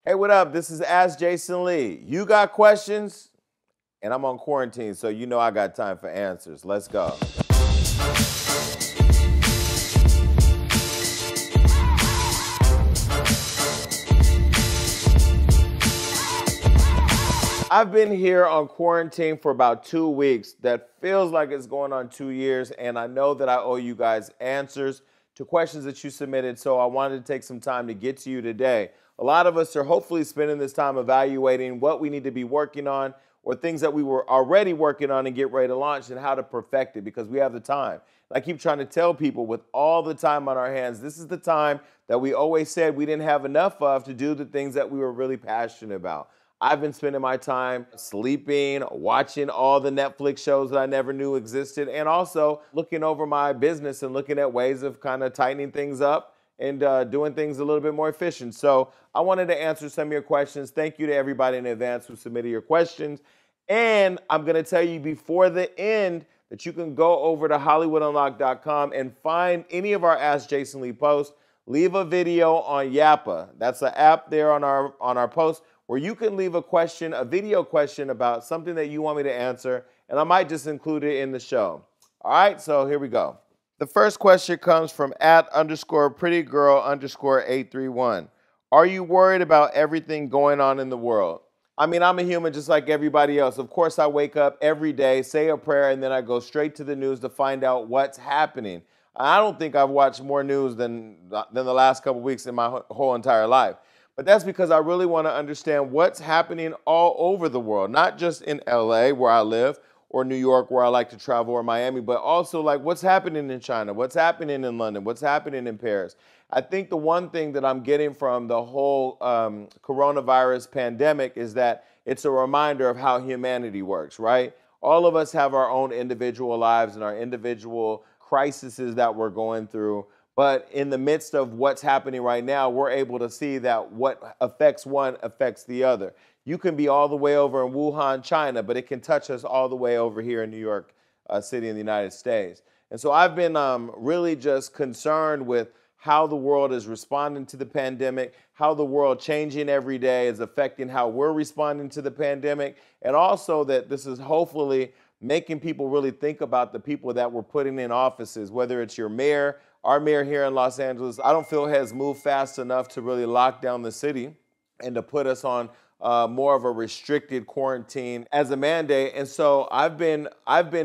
Hey, what up? This is Ask Jason Lee. You got questions? And I'm on quarantine, so you know I got time for answers. Let's go. I've been here on quarantine for about 2 weeks. That feels like it's going on 2 years, and I know that I owe you guys answers to questions that you submitted, so I wanted to take some time to get to you today. A lot of us are hopefully spending this time evaluating what we need to be working on or things that we were already working on and get ready to launch and how to perfect it because we have the time. And I keep trying to tell people with all the time on our hands, this is the time that we always said we didn't have enough of to do the things that we were really passionate about. I've been spending my time sleeping, watching all the Netflix shows that I never knew existed, and also looking over my business and looking at ways of kind of tightening things up and doing things a little bit more efficient. So I wanted to answer some of your questions. Thank you to everybody in advance who submitted your questions. And I'm going to tell you before the end that you can go over to HollywoodUnlocked.com and find any of our Ask Jason Lee posts. Leave a video on Yappa. That's an app there on our post where you can leave a question, a video question about something that you want me to answer, and I might just include it in the show. All right, so here we go. The first question comes from @prettygirl_831. Are you worried about everything going on in the world? I mean, I'm a human just like everybody else. Of course, I wake up every day, say a prayer, and then I go straight to the news to find out what's happening. I don't think I've watched more news than the last couple weeks in my whole entire life. But that's because I really want to understand what's happening all over the world, not just in LA where I live or New York where I like to travel or Miami, but also like what's happening in China, what's happening in London, what's happening in Paris. I think the one thing that I'm getting from the whole coronavirus pandemic is that it's a reminder of how humanity works, right? All of us have our own individual lives and our individual crises that we're going through. But in the midst of what's happening right now, we're able to see that what affects one affects the other. You can be all the way over in Wuhan, China, but it can touch us all the way over here in New York City in the United States. And so I've been really just concerned with how the world is responding to the pandemic, how the world changing every day is affecting how we're responding to the pandemic, and also that this is hopefully making people really think about the people that we're putting in offices, whether it's your mayor, our mayor here in Los Angeles, I don't feel has moved fast enough to really lock down the city and to put us on more of a restricted quarantine as a mandate. And so I've been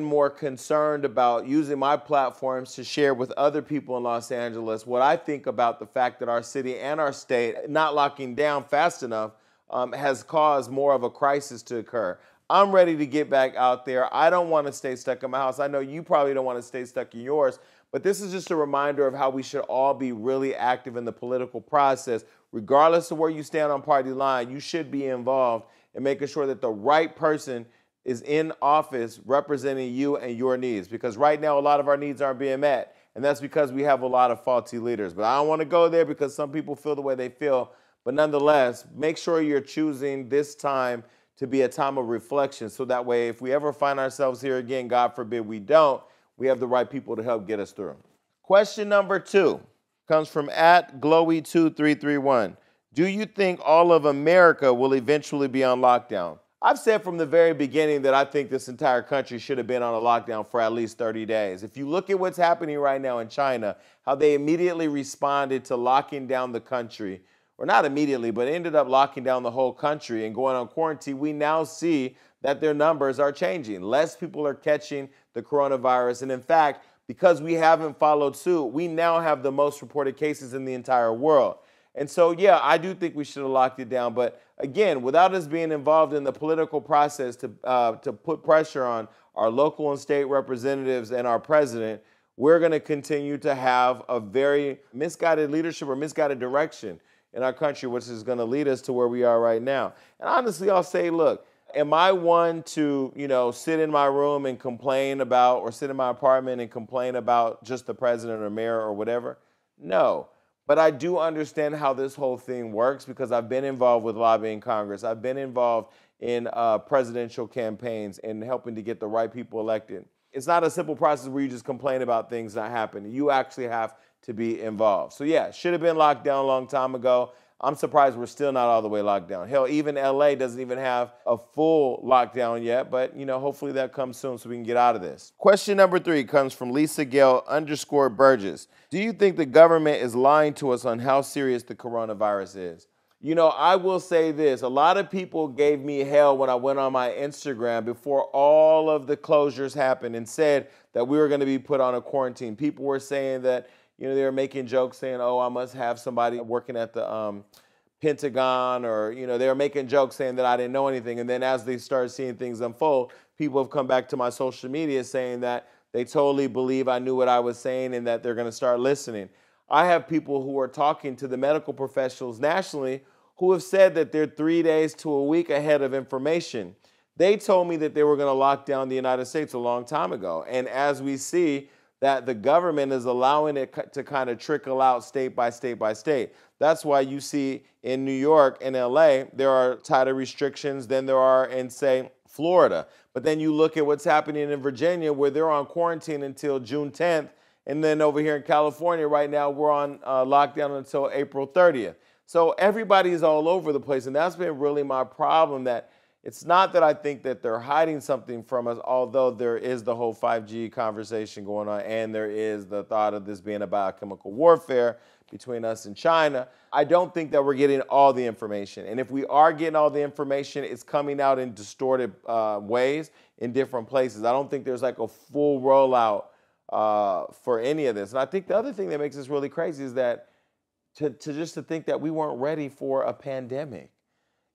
more concerned about using my platforms to share with other people in Los Angeles what I think about the fact that our city and our state not locking down fast enough has caused more of a crisis to occur. I'm ready to get back out there. I don't want to stay stuck in my house. I know you probably don't want to stay stuck in yours, but this is just a reminder of how we should all be really active in the political process. Regardless of where you stand on party line, you should be involved in making sure that the right person is in office representing you and your needs. Because right now, a lot of our needs aren't being met. And that's because we have a lot of faulty leaders. But I don't want to go there because some people feel the way they feel. But nonetheless, make sure you're choosing this time to be a time of reflection. So that way, if we ever find ourselves here again, God forbid we don't, we have the right people to help get us through. Question number 2 comes from @Glowy2331. Do you think all of America will eventually be on lockdown? I've said from the very beginning that I think this entire country should have been on a lockdown for at least 30 days. If you look at what's happening right now in China, how they immediately responded to locking down the country, or not immediately, but ended up locking down the whole country and going on quarantine, we now see that their numbers are changing. Less people are catching the coronavirus. And in fact, because we haven't followed suit, we now have the most reported cases in the entire world. And so, yeah, I do think we should have locked it down. But again, without us being involved in the political process to put pressure on our local and state representatives and our president, we're going to continue to have a very misguided leadership or misguided direction in our country, which is going to lead us to where we are right now. And honestly, I'll say, look, am I one to, sit in my room and complain about, or sit in my apartment and complain about just the president or mayor or whatever? No. But I do understand how this whole thing works because I've been involved with lobbying Congress. I've been involved in presidential campaigns and helping to get the right people elected. It's not a simple process where you just complain about things not happening. You actually have to be involved. So yeah, should have been locked down a long time ago. I'm surprised we're still not all the way locked down. Hell, even LA doesn't even have a full lockdown yet, but hopefully that comes soon so we can get out of this. Question number 3 comes from Lisa Gale _Burgess. Do you think the government is lying to us on how serious the coronavirus is? I will say this. A lot of people gave me hell when I went on my Instagram before all of the closures happened and said that we were going to be put on a quarantine. People were saying that, they were making jokes saying, oh, I must have somebody working at the Pentagon, or, they were making jokes saying that I didn't know anything. And then as they started seeing things unfold, people have come back to my social media saying that they totally believe I knew what I was saying and that they're going to start listening. I have people who are talking to the medical professionals nationally who have said that they're 3 days to a week ahead of information. They told me that they were going to lock down the United States a long time ago. And as we see that the government is allowing it to kind of trickle out state by state by state. That's why you see in New York and LA, there are tighter restrictions than there are in, say, Florida. But then you look at what's happening in Virginia, where they're on quarantine until June 10th. And then over here in California right now, we're on lockdown until April 30th. So everybody's all over the place. And that's been really my problem, that it's not that I think that they're hiding something from us, although there is the whole 5G conversation going on, and there is the thought of this being a biochemical warfare between us and China. I don't think that we're getting all the information. And if we are getting all the information, it's coming out in distorted ways in different places. I don't think there's like a full rollout for any of this. And I think the other thing that makes this really crazy is that to think that we weren't ready for a pandemic.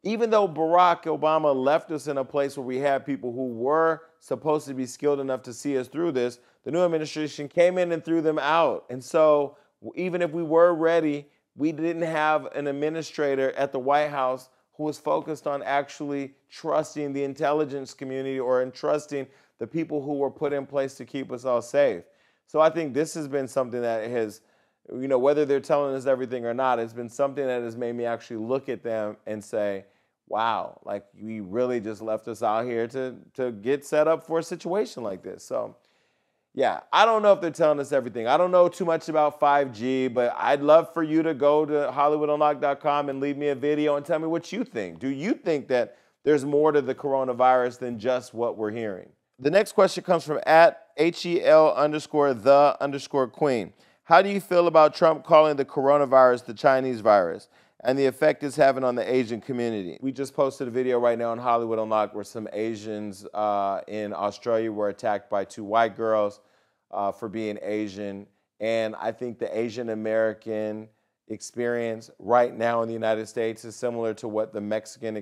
Even though Barack Obama left us in a place where we had people who were supposed to be skilled enough to see us through this, the new administration came in and threw them out. And so even if we were ready, we didn't have an administrator at the White House who was focused on actually trusting the intelligence community or entrusting the people who were put in place to keep us all safe. So I think this has been something that has, whether they're telling us everything or not, it's been something that has made me actually look at them and say, wow, like we really just left us out here to get set up for a situation like this. So yeah, I don't know if they're telling us everything. I don't know too much about 5G, but I'd love for you to go to HollywoodUnlocked.com and leave me a video and tell me what you think. Do you think that there's more to the coronavirus than just what we're hearing? The next question comes from @HEL_the_queen. How do you feel about Trump calling the coronavirus the Chinese virus and the effect it's having on the Asian community? We just posted a video right now on Hollywood Unlocked where some Asians in Australia were attacked by 2 white girls for being Asian. And I think the Asian American experience right now in the United States is similar to what the Mexican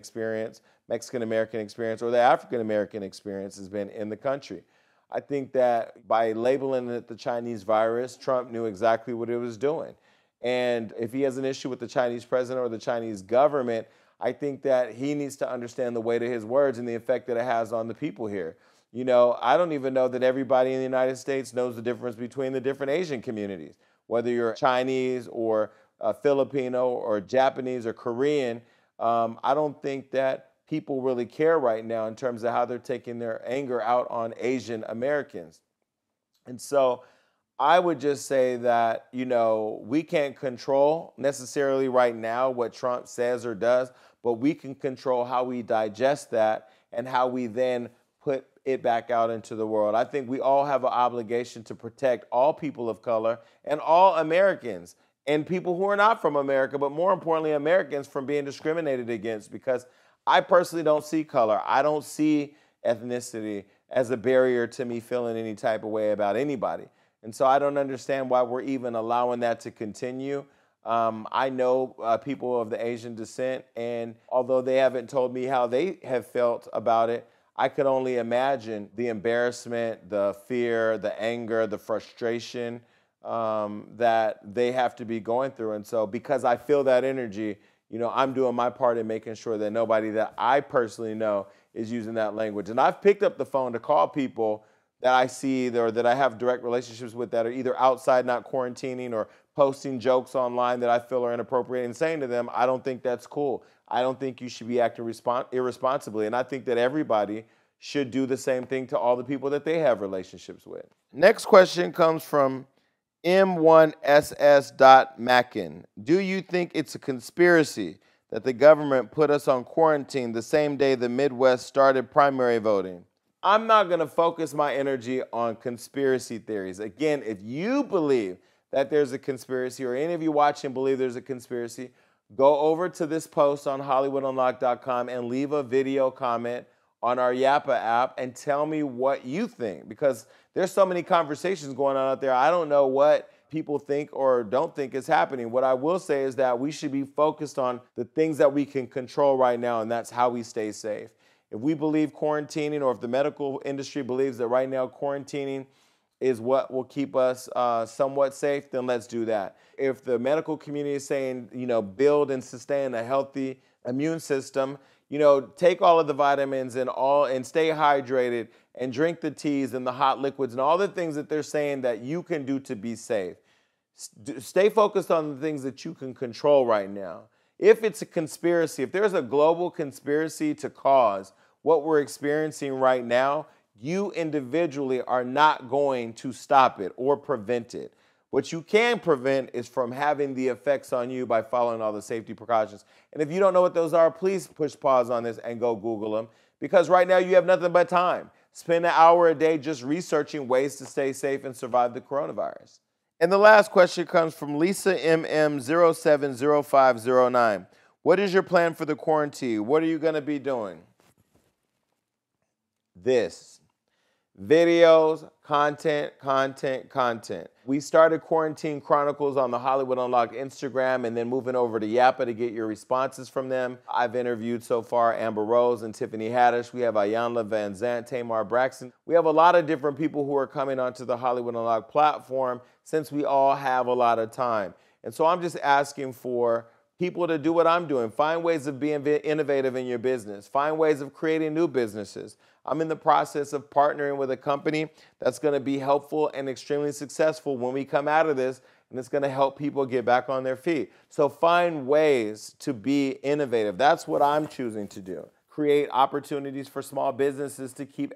American experience, or the African American experience has been in the country. I think that by labeling it the Chinese virus, Trump knew exactly what he was doing. And if he has an issue with the Chinese president or the Chinese government, I think that he needs to understand the weight of his words and the effect that it has on the people here. I don't even know that everybody in the United States knows the difference between the different Asian communities, whether you're Chinese or Filipino or Japanese or Korean. I don't think that people really care right now in terms of how they're taking their anger out on Asian Americans. And so I would just say that, we can't control necessarily right now what Trump says or does, but we can control how we digest that and how we then put it back out into the world. I think we all have an obligation to protect all people of color and all Americans and people who are not from America, but more importantly, Americans from being discriminated against, because I personally don't see color. I don't see ethnicity as a barrier to me feeling any type of way about anybody. And so I don't understand why we're even allowing that to continue. I know people of the Asian descent, and although they haven't told me how they have felt about it, I could only imagine the embarrassment, the fear, the anger, the frustration that they have to be going through. And so because I feel that energy, I'm doing my part in making sure that nobody that I personally know is using that language. And I've picked up the phone to call people that I see or that I have direct relationships with that are either outside not quarantining or posting jokes online that I feel are inappropriate, and saying to them, I don't think that's cool. I don't think you should be acting irresponsibly. And I think that everybody should do the same thing to all the people that they have relationships with. Next question comes from M1SS.Mackin. Do you think it's a conspiracy that the government put us on quarantine the same day the Midwest started primary voting? I'm not going to focus my energy on conspiracy theories. Again, if you believe that there's a conspiracy, or any of you watching believe there's a conspiracy, go over to this post on HollywoodUnlocked.com and leave a video comment on our Yappa app and tell me what you think, because there's so many conversations going on out there. I don't know what people think or don't think is happening. What I will say is that we should be focused on the things that we can control right now, and that's how we stay safe. If we believe quarantining, or if the medical industry believes that right now quarantining is what will keep us somewhat safe, then let's do that. If the medical community is saying, build and sustain a healthy immune system, take all of the vitamins and stay hydrated and drink the teas and the hot liquids and all the things that they're saying that you can do to be safe. Stay focused on the things that you can control right now. If it's a conspiracy, if there's a global conspiracy to cause what we're experiencing right now, you individually are not going to stop it or prevent it. What you can prevent is from having the effects on you by following all the safety precautions. And if you don't know what those are, please push pause on this and go Google them, because right now you have nothing but time. Spend an hour a day just researching ways to stay safe and survive the coronavirus. And the last question comes from Lisa MM070509. What is your plan for the quarantine? What are you going to be doing? This. Videos, content. We started Quarantine Chronicles on the Hollywood Unlocked Instagram, and then moving over to Yappa to get your responses from them. I've interviewed so far Amber Rose and Tiffany Haddish. We have Iyanla Vanzant, Tamar Braxton. We have a lot of different people who are coming onto the Hollywood Unlocked platform, since we all have a lot of time. And so I'm just asking for people to do what I'm doing. Find ways of being innovative in your business. Find ways of creating new businesses. I'm in the process of partnering with a company that's going to be helpful and extremely successful when we come out of this, and it's going to help people get back on their feet. So find ways to be innovative. That's what I'm choosing to do. Create opportunities for small businesses to keep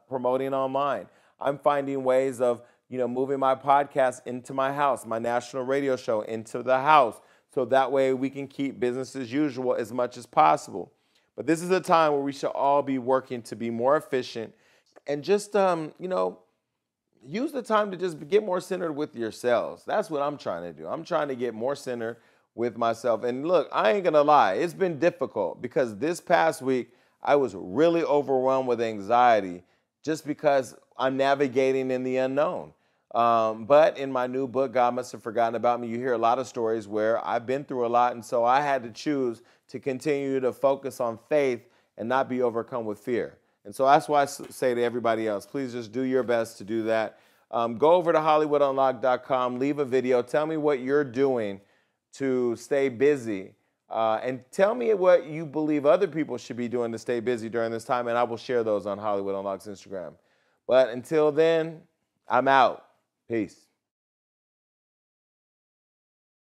promoting online. I'm finding ways of moving my podcast into my house, my national radio show into the house, so that way we can keep business as usual as much as possible. But this is a time where we should all be working to be more efficient, and just, use the time to just get more centered with yourselves. That's what I'm trying to do. I'm trying to get more centered with myself. And look, I ain't going to lie. It's been difficult, because this past week I was really overwhelmed with anxiety just because I'm navigating in the unknown. But in my new book, God Must Have Forgotten About Me, you hear a lot of stories where I've been through a lot, and so I had to choose to continue to focus on faith and not be overcome with fear. And so that's why I say to everybody else, please just do your best to do that. Go over to HollywoodUnlocked.com, leave a video, tell me what you're doing to stay busy, and tell me what you believe other people should be doing to stay busy during this time, and I will share those on Hollywood Unlocked's Instagram. But until then, I'm out. Peace.